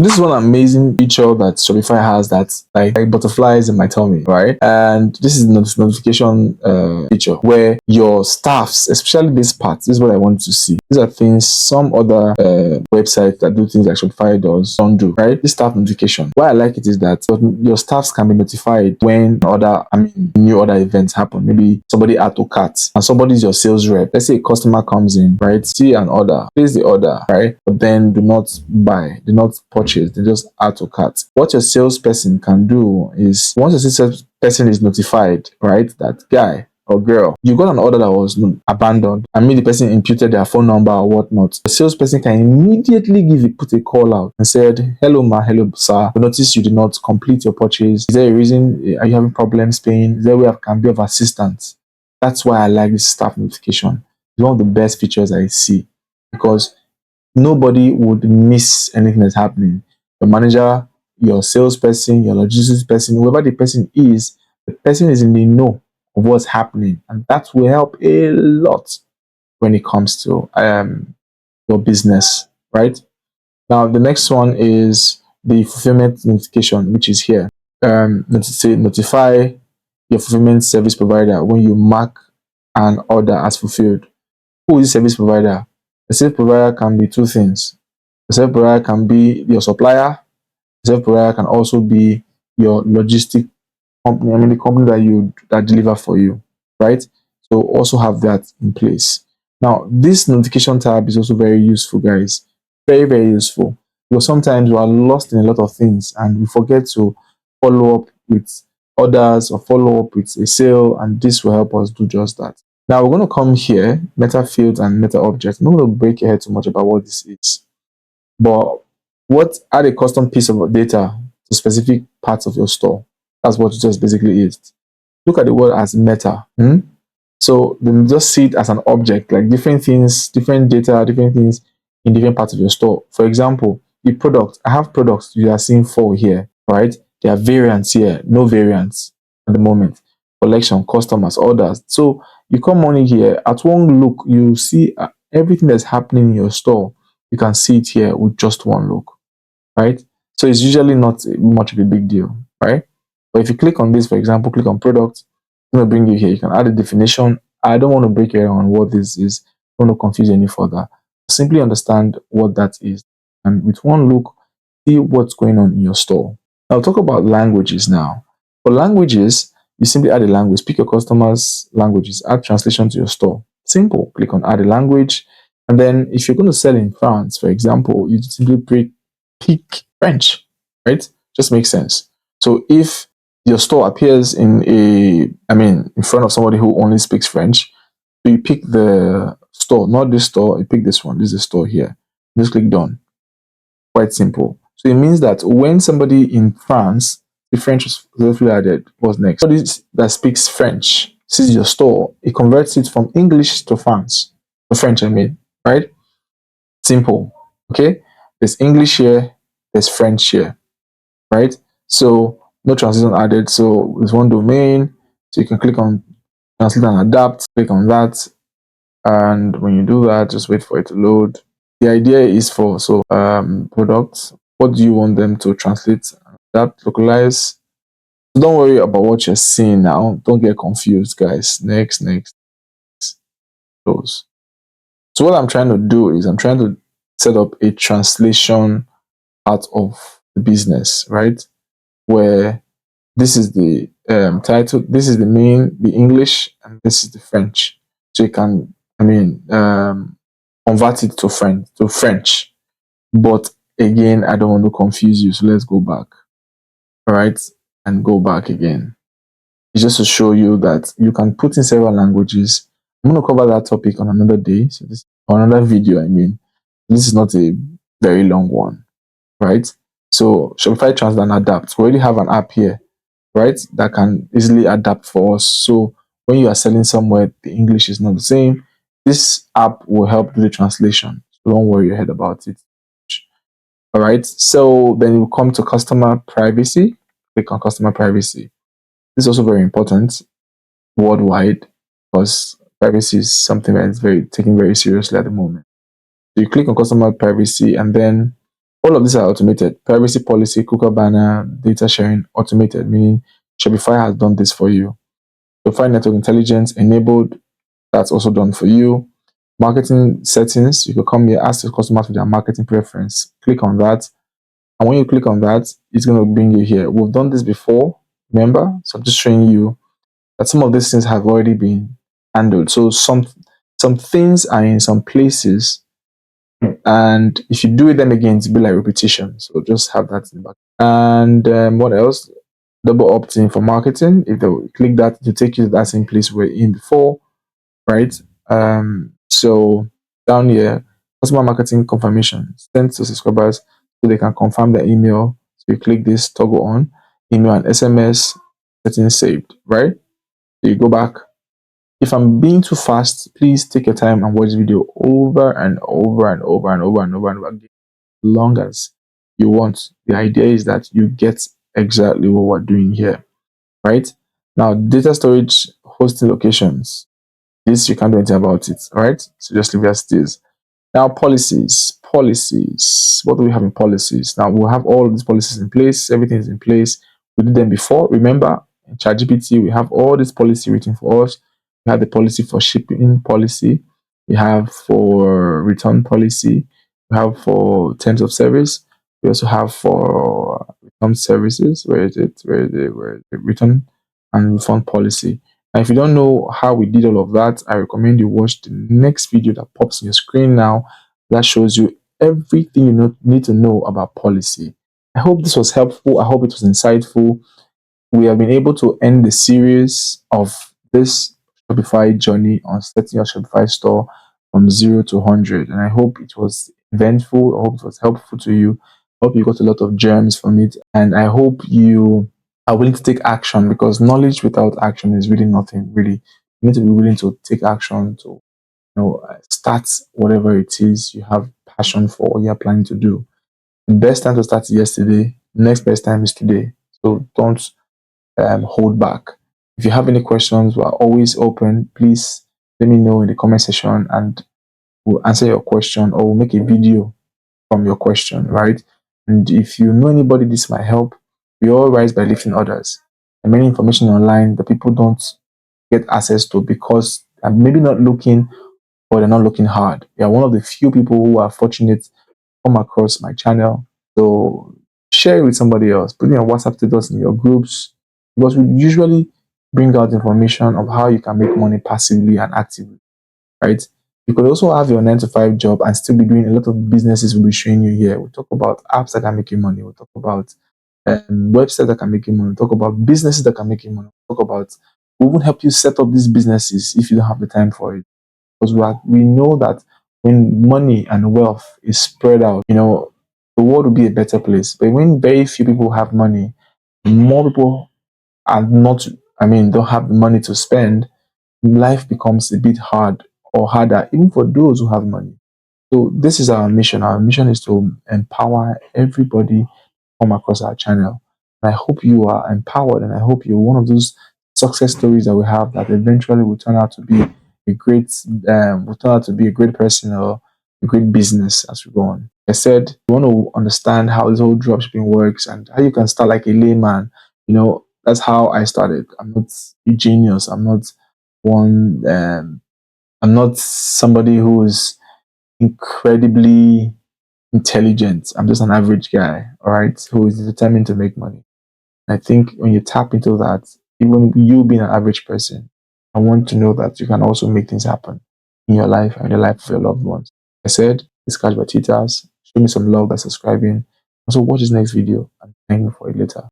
This is one amazing feature that Shopify has that's like butterflies in my tummy, right? And this is the notification feature where your staffs, especially this part, this is what I want to see. These are things some other websites that do things like Shopify don't do, right? This staff notification. Why I like it is that your staffs can be notified when new order events happen. Maybe somebody add to cart and somebody's your sales rep. Let's say a customer comes in, right? See an order, place the order, right? But then do not buy, do not purchase, they just add to cart. What your salesperson can do is once your salesperson is notified, right, that guy or girl, you got an order that was abandoned, and maybe the person imputed their phone number or whatnot. The salesperson can immediately put a call out and said, "Hello, ma, hello, sir. We noticed you did not complete your purchase. Is there a reason? Are you having problems paying? Is there a way I can be of assistance?" That's why I like this staff notification. It's one of the best features I see because nobody would miss anything that's happening. Your manager, your salesperson, your logistics person, whoever the person is in the know of what's happening, and that will help a lot when it comes to your business. Right now, the next one is the fulfillment notification, which is here. Notify your fulfillment service provider when you mark an order as fulfilled. Who is service provider? The service provider can be two things. The service provider can be your supplier. The service provider can also be your logistic company. The company that deliver for you, right? So also have that in place. Now, this notification tab is also very useful, guys. Very, very useful. Because sometimes we are lost in a lot of things and we forget to follow up with orders or follow up with a sale, and this will help us do just that. Now we're going to come here, meta fields and meta objects. I'm not going to break your head too much about what this is, but add a custom piece of data to specific parts of your store. That's what it just basically is. Look at the word as meta. So then just see it as an object, like different things, different data, different things in different parts of your store. For example, the product. I have products you are seeing 4 here, right? There are variants here, no variants at the moment. Collection, customers, orders. So you come on in here, at one look, you see everything that's happening in your store. You can see it here with just one look, right? So it's usually not much of a big deal, right? But if you click on this, for example, click on product, it's going to bring you here. You can add a definition. I don't want to break your head on what this is. I don't want to confuse you any further. Simply understand what that is. And with one look, see what's going on in your store. I'll talk about languages now. For languages, you simply add a language. Pick your customers' languages. Add translation to your store. Simple. Click on add a language. And then if you're going to sell in France, for example, you simply pick French, right? Just makes sense. So if your store appears in front of somebody who only speaks French, so you pick the store, not this store, you pick this one. This is the store here. Just click done. Quite simple. So it means that when somebody in France, the French was successfully added, what's next? Somebody that speaks French sees your store, it converts it from English to French, right? Simple. Okay? There's English here, there's French here, right? So no translation added. So there's one domain. So you can click on translate and adapt, click on that. And when you do that, just wait for it to load. The idea is for products. What do you want them to translate, adapt, localize? So don't worry about what you're seeing now. Don't get confused, guys. Next, close. So what I'm trying to do is I'm trying to set up a translation part of the business, right? Where this is the title, this is the English, and this is the French. So you can, convert it to French. But again, I don't want to confuse you, so let's go back. All right, and go back again. It's just to show you that you can put in several languages. I'm going to cover that topic on another day. So this on another video. This is not a very long one, right? So Shopify Translate and Adapt. We already have an app here, right, that can easily adapt for us. So when you are selling somewhere, the English is not the same. This app will help do the translation. So don't worry your head about it. All right. So then you come to customer privacy. Click on customer privacy. This is also very important worldwide because privacy is something that is taken very seriously at the moment. So you click on customer privacy, and then All of these are automated. Privacy policy, cooker banner, data sharing, automated, meaning Shopify has done this for you. Shopify network intelligence enabled, that's also done for you. Marketing settings, you can come here, ask the customers for their marketing preference. Click on that. And when you click on that, it's going to bring you here. We've done this before, remember? So I'm just showing you that some of these things have already been handled. So some things are in some places, and if you do it then again, it's be like repetition. So just have that in the back. And what else? Double opt-in for marketing. If they click that, to take you to that same place we're in before, right? So down here, customer marketing confirmation sent to subscribers so they can confirm their email. So you click this toggle on email and SMS settings saved, right? So you go back. If I'm being too fast, please take your time and watch the video over and over and over and over and over and over again, as long as you want. The idea is that you get exactly what we're doing here, right? Now, data storage hosting locations. This you can't do anything about it, all right? So just leave it as it is. Now, policies. Policies. What do we have in policies? Now, we'll have all these policies in place. Everything is in place. We did them before. Remember, in ChatGPT, we have all this policy written for us. We have the policy for shipping policy. We have for return policy. We have for terms of service. We also have for return services. Where is it? Where is it? Where is it? Return and refund policy. And if you don't know how we did all of that, I recommend you watch the next video that pops on your screen now. That shows you everything you need to know about policy. I hope this was helpful. I hope it was insightful. We have been able to end the series of this Shopify journey on setting your Shopify store from 0 to 100. And I hope it was eventful. I hope it was helpful to you. I hope you got a lot of gems from it. And I hope you are willing to take action, because knowledge without action is really nothing, really. You need to be willing to take action to start whatever it is you have passion for or you're planning to do. The best time to start is yesterday. Next best time is today. So don't hold back. If you have any questions, we're always open. Please let me know in the comment section and we'll answer your question, or we'll make a video from your question, right? And if you know anybody this might help, we all rise by lifting others. And many information online that people don't get access to because I'm maybe not looking, or they're not looking hard. You are one of the few people who are fortunate to come across my channel. So share it with somebody else. Put it on WhatsApp status in your groups, because we usually bring out information of how you can make money passively and actively, right? You could also have your 9 to 5 job and still be doing a lot of businesses we'll be showing you here. We'll talk about apps that are making money. We'll talk about websites that can make you money. We'll talk about businesses that can make you money. We'll talk about, we won't help you set up these businesses if you don't have the time for it. Because we know that when money and wealth is spread out, the world will be a better place. But when very few people have money, more people are not, don't have the money to spend, life becomes a bit hard or harder, even for those who have money. So this is our mission. Our mission is to empower everybody come across our channel. And I hope you are empowered, and I hope you're one of those success stories that we have that eventually will turn out to be a great, will turn out to be a great person or a great business as we go on. I said, you want to understand how this whole dropshipping works and how you can start like a layman. That's how I started. I'm not a genius. I'm not one. I'm not somebody who is incredibly intelligent. I'm just an average guy, all right, who is determined to make money. I think when you tap into that, even you being an average person, I want to know that you can also make things happen in your life and in the life of your loved ones. I said, discuss my tweeters, show me some love by subscribing. Also, watch this next video and thank me for it later.